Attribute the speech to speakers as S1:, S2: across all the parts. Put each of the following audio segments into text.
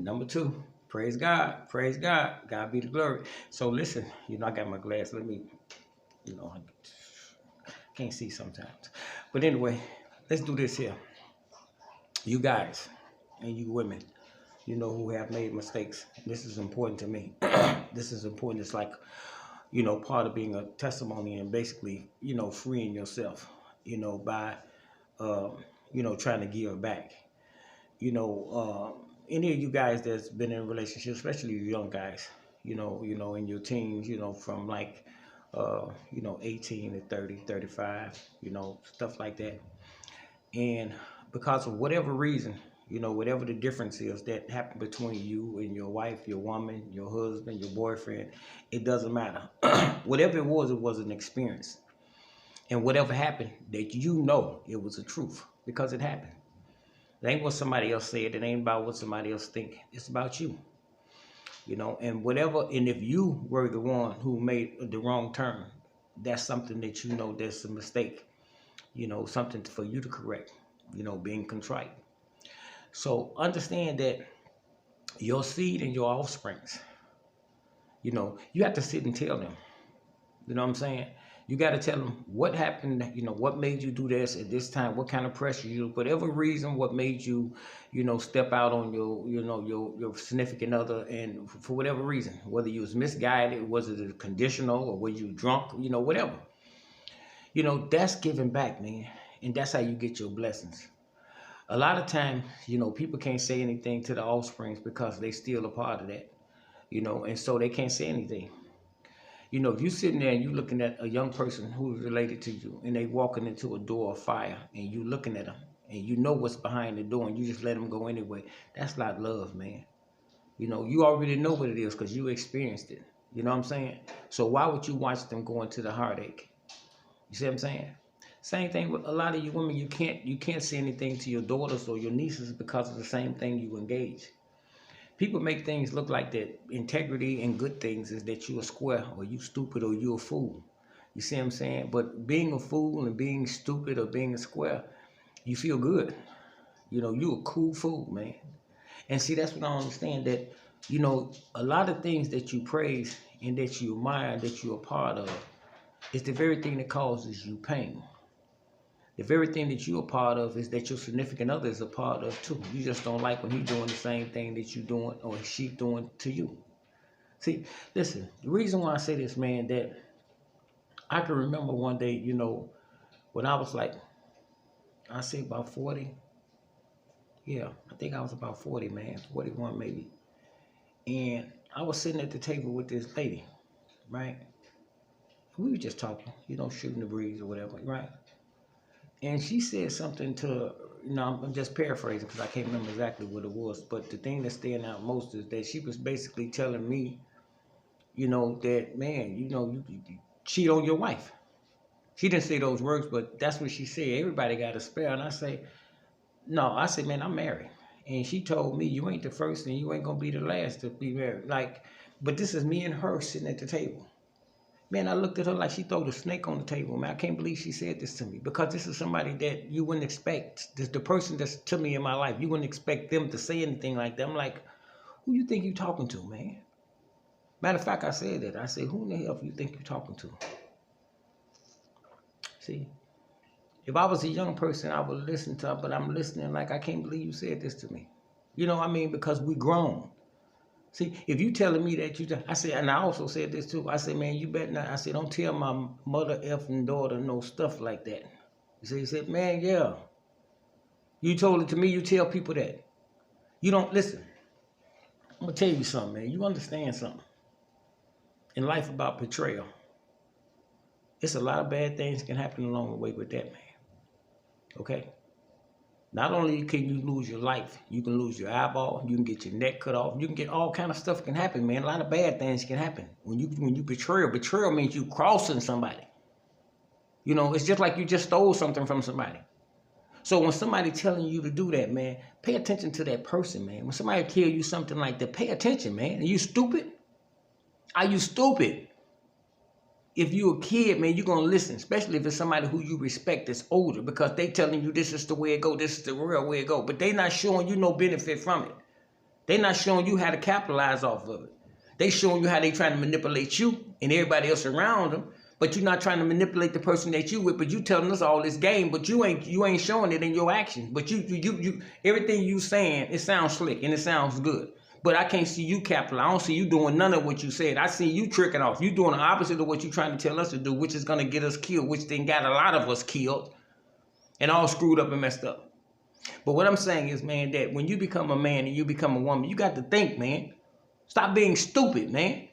S1: Number two, praise God. Praise God. God be the glory. So listen, I got my glass. Let me, I can't see sometimes. But anyway, let's do this here. You guys and you women, who have made mistakes. This is important to me. This is important. It's like, part of being a testimony and basically, freeing yourself, by, trying to give back. Any of you guys that's been in a relationship, especially you young guys, in your teens, from like, 18 to 30, 35, stuff like that. And because of whatever reason, whatever the difference is that happened between you and your wife, your woman, your husband, your boyfriend, it doesn't matter. Whatever it was an experience. And whatever happened, that it was the truth because it happened. It ain't what somebody else said. It ain't about what somebody else think. It's about you. And whatever, and if you were the one who made the wrong turn, that's something that that's a mistake. Something for you to correct. Being contrite. So understand that your seed and your offsprings, you have to sit and tell them. You know what I'm saying? You got to tell them what happened, what made you do this at this time, what kind of pressure whatever reason, what made you, step out on your significant other, and for whatever reason, whether you was misguided, was it a conditional, or were you drunk, whatever. That's giving back, man. And that's how you get your blessings. A lot of times, people can't say anything to the offsprings because they still a part of that, and so they can't say anything. If you're sitting there and you're looking at a young person who's related to you and they walking into a door of fire and you looking at them and you know what's behind the door and you just let them go anyway, that's not love, man. You already know what it is because you experienced it. You know what I'm saying? So why would you watch them go into the heartache? You see what I'm saying? Same thing with a lot of you women. You can't say anything to your daughters or your nieces because of the same thing you engage. People make things look like that integrity and good things is that you a square or you stupid or you a fool. You see what I'm saying? But being a fool and being stupid or being a square, you feel good. You a cool fool, man. And see, that's what I understand, that, a lot of things that you praise and that you admire, that you're a part of, is the very thing that causes you pain. The very thing that you're a part of is that your significant other is a part of too. You just don't like when he's doing the same thing that you doing or she doing to you. See, listen, the reason why I say this, man, that I can remember one day, when I was like, I say about 40. Yeah, I think I was about 40, man, 41 maybe. And I was sitting at the table with this lady, right? We were just talking, shooting the breeze or whatever, right? And she said something to, I'm just paraphrasing because I can't remember exactly what it was. But the thing that's standing out most is that she was basically telling me, that, man, you cheat on your wife. She didn't say those words, but that's what she said. Everybody got a spell. And I say, no, I said, man, I'm married. And she told me, you ain't the first and you ain't going to be the last to be married. But this is me and her sitting at the table. Man, I looked at her like she threw a snake on the table, man. I can't believe she said this to me because this is somebody that you wouldn't expect. This the person that's to me in my life. You wouldn't expect them to say anything like that. I'm like, who you think you talking to, man? Matter of fact, I said that. I said, who in the hell you think you talking to? See, if I was a young person, I would listen to her, but I'm listening like, I can't believe you said this to me. You know what I mean? Because we grown. See, if you telling me that I said, and I also said this too. I said, man, you better not. I said, don't tell my mother effing daughter no stuff like that. He said, man, yeah. You told it to me. You tell people that. You don't listen. I'm gonna tell you something, man. You understand something. In life about betrayal, it's a lot of bad things can happen along the way with that, man. Okay. Not only can you lose your life, you can lose your eyeball, you can get your neck cut off, you can get all kind of stuff can happen, man. A lot of bad things can happen. When you betrayal means you crossing somebody. It's just like you just stole something from somebody. So when somebody telling you to do that, man, pay attention to that person, man. When somebody tell you something like that, pay attention, man. Are you stupid? Are you stupid? If you're a kid, man, you're going to listen, especially if it's somebody who you respect that's older, because they telling you this is the way it go, this is the real way it go, but they not showing you no benefit from it. They're not showing you how to capitalize off of it. They showing you how they trying to manipulate you and everybody else around them, but you're not trying to manipulate the person that you with. But you telling us all this game, but you ain't showing it in your actions. But you everything you saying, it sounds slick and it sounds good. But I can't see you capitalize. I don't see you doing none of what you said. I see you tricking off. You doing the opposite of what you trying to tell us to do, which is gonna get us killed, which then got a lot of us killed and all screwed up and messed up. But what I'm saying is, man, that when you become a man and you become a woman, you got to think, man. Stop being stupid, man.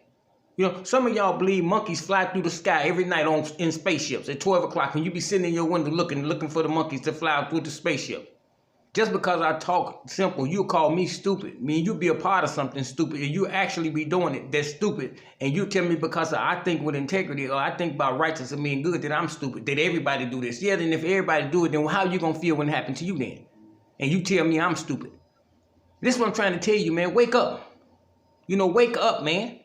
S1: You know, some of y'all believe monkeys fly through the sky every night in spaceships at 12 o'clock, and you be sitting in your window looking for the monkeys to fly through the spaceship. Just because I talk simple, you call me stupid. I mean, you be a part of something stupid, and you actually be doing it that's stupid. And you tell me because I think with integrity or I think about righteousness and being good that I'm stupid, that everybody do this. Yeah, then if everybody do it, then how you going to feel when it happened to you then? And you tell me I'm stupid. This is what I'm trying to tell you, man. Wake up. You know, wake up, man.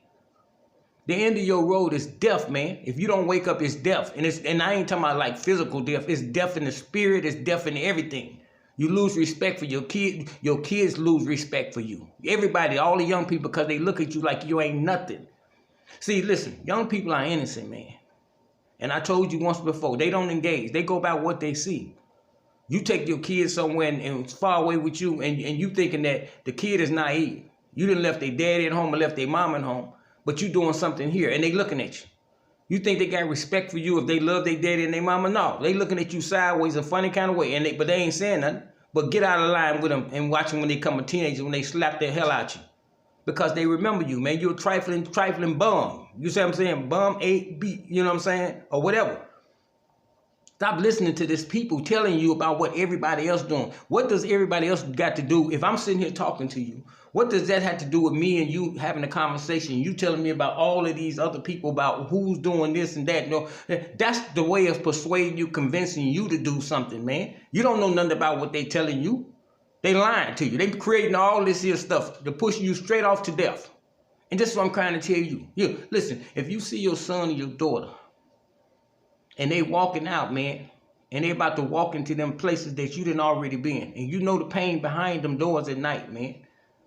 S1: The end of your road is death, man. If you don't wake up, it's death. And I ain't talking about like physical death. It's death in the spirit. It's death in everything. You lose respect for your kid. Your kids lose respect for you. Everybody, all the young people, because they look at you like you ain't nothing. See, listen, young people are innocent, man. And I told you once before, they don't engage. They go by what they see. You take your kid somewhere and it's far away with you, and you thinking that the kid is naive. You done left their daddy at home or left their mom at home, but you doing something here, and they looking at you. You think they got respect for you if they love their daddy and their mama? No, they looking at you sideways a funny kind of way, but they ain't saying nothing. But get out of line with them and watch them when they come a teenager, when they slap the hell out you. Because they remember you, man. You're a trifling bum. You see what I'm saying? Bum, A-B, you know what I'm saying? Or whatever. Stop listening to these people telling you about what everybody else doing. What does everybody else got to do? If I'm sitting here talking to you, what does that have to do with me and you having a conversation? You telling me about all of these other people about who's doing this and that. No, that's the way of persuading you, convincing you to do something, man. You don't know nothing about what they telling you. They lying to you. They creating all this here stuff to push you straight off to death. And this is what I'm trying to tell you. Listen, if you see your son or your daughter and they walking out, man, and they about to walk into them places that you didn't already been, and you know the pain behind them doors at night, man.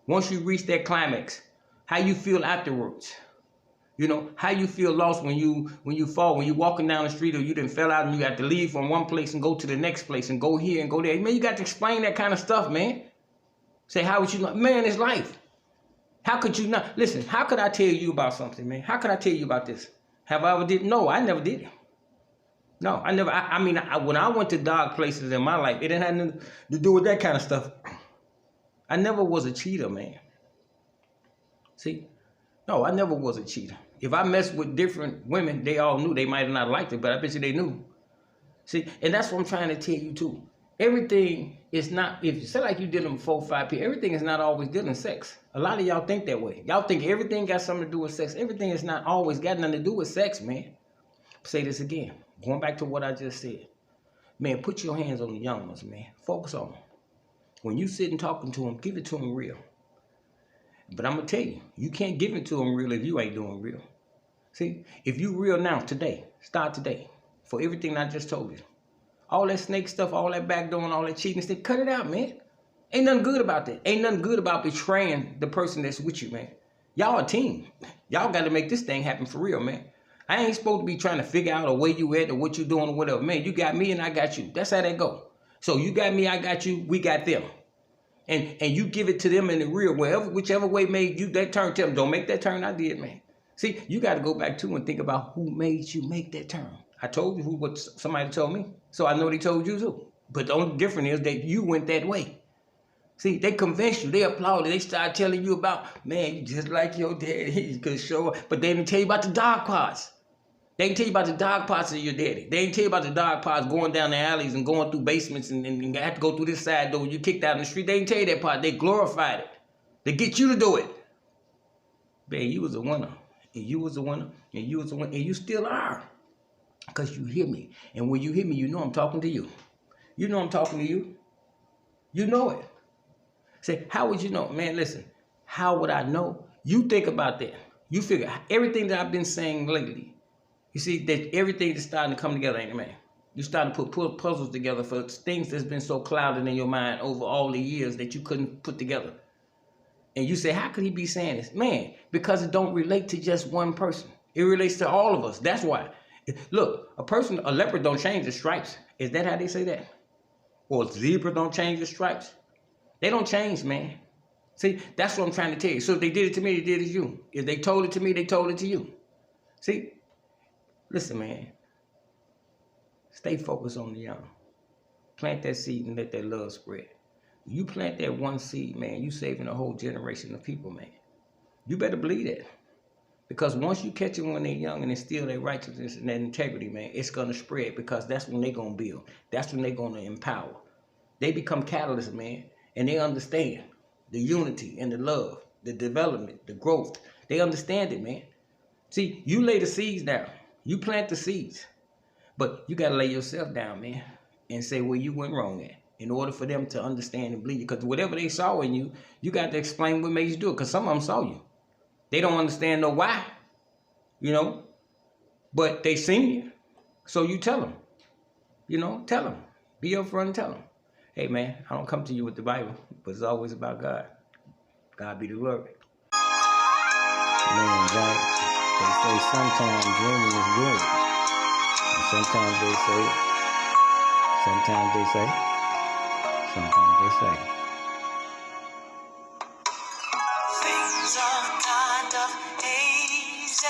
S1: Once you reach that climax, how you feel afterwards. You know, how you feel lost when you fall, when you're walking down the street or you done fell out and you got to leave from one place and go to the next place and go here and go there. Man, you got to explain that kind of stuff, man. Say, how would you know? Man, it's life. How could you not? Listen, how could I tell you about something, man? How could I tell you about this? Have I ever did? No, I never did it. No, I never. I mean, when I went to dark places in my life, it didn't have nothing to do with that kind of stuff. I never was a cheater, man. See? No, I never was a cheater. If I messed with different women, they all knew. They might have not liked it, but I bet you they knew. See? And that's what I'm trying to tell you, too. Everything is not, if you say like you're dealing with 4 or 5 people, everything is not always dealing with sex. A lot of y'all think that way. Y'all think everything got something to do with sex. Everything is not always got nothing to do with sex, man. Say this again. Going back to what I just said. Man, put your hands on the young ones, man. Focus on them. When you sit and talking to them, give it to them real. But I'm going to tell you, you can't give it to them real if you ain't doing real. See, if you real now, today, start today, for everything I just told you. All that snake stuff, all that backdoing, all that cheating stuff, cut it out, man. Ain't nothing good about that. Ain't nothing good about betraying the person that's with you, man. Y'all a team. Y'all got to make this thing happen for real, man. I ain't supposed to be trying to figure out where you at or what you doing or whatever. Man, you got me and I got you. That's how that go. So you got me, I got you, we got them. And you give it to them in the real, whichever way made you that turn. Tell them, don't make that turn I did, man. See, you got to go back to and think about who made you make that turn. I told you what somebody told me, so I know they told you too. But the only difference is that you went that way. See, they convinced you, they applauded, they started telling you about, man, you just like your daddy, he could show up. But they didn't tell you about the dark parts. They didn't tell you about the dark parts of your daddy. They didn't tell you about the dark parts going down the alleys and going through basements and have to go through this side door. You kicked out in the street. They didn't tell you that part. They glorified it. They get you to do it. Man, you was a winner. And you was a winner. And you was a winner. And you still are. Because you hear me. And when you hear me, you know I'm talking to you. You know I'm talking to you. You know it. Say, how would you know? Man, listen. How would I know? You think about that. You figure everything that I've been saying lately. You see that everything is starting to come together, ain't it, man? You're starting to put puzzles together for things that's been so clouded in your mind over all the years that you couldn't put together. And you say, how could he be saying this? Man, because it don't relate to just one person. It relates to all of us. That's why. Look, a leopard don't change the stripes. Is that how they say that? Or a zebra don't change the stripes? They don't change, man. See, that's what I'm trying to tell you. So if they did it to me, they did it to you. If they told it to me, they told it to you. See, listen, man. Stay focused on the young. Plant that seed and let that love spread. You plant that one seed, man, you saving a whole generation of people, man. You better believe that. Because once you catch them when they're young and instill their righteousness and that integrity, man, it's going to spread because that's when they're going to build. That's when they're going to empower. They become catalysts, man, and they understand the unity and the love, the development, the growth. They understand it, man. See, you lay the seeds down. You plant the seeds. But you got to lay yourself down, man, and say where you went wrong at in order for them to understand and believe you. Because whatever they saw in you, you got to explain what made you do it. Because some of them saw you. They don't understand no why, but they seen you. So you tell them, tell them. Be upfront and tell them. Hey, man, I don't come to you with the Bible, but it's always about God. God be the glory. Man, Jack, they say sometimes dreaming is good. And sometimes they say, sometimes they say.
S2: Things are kind of hazy.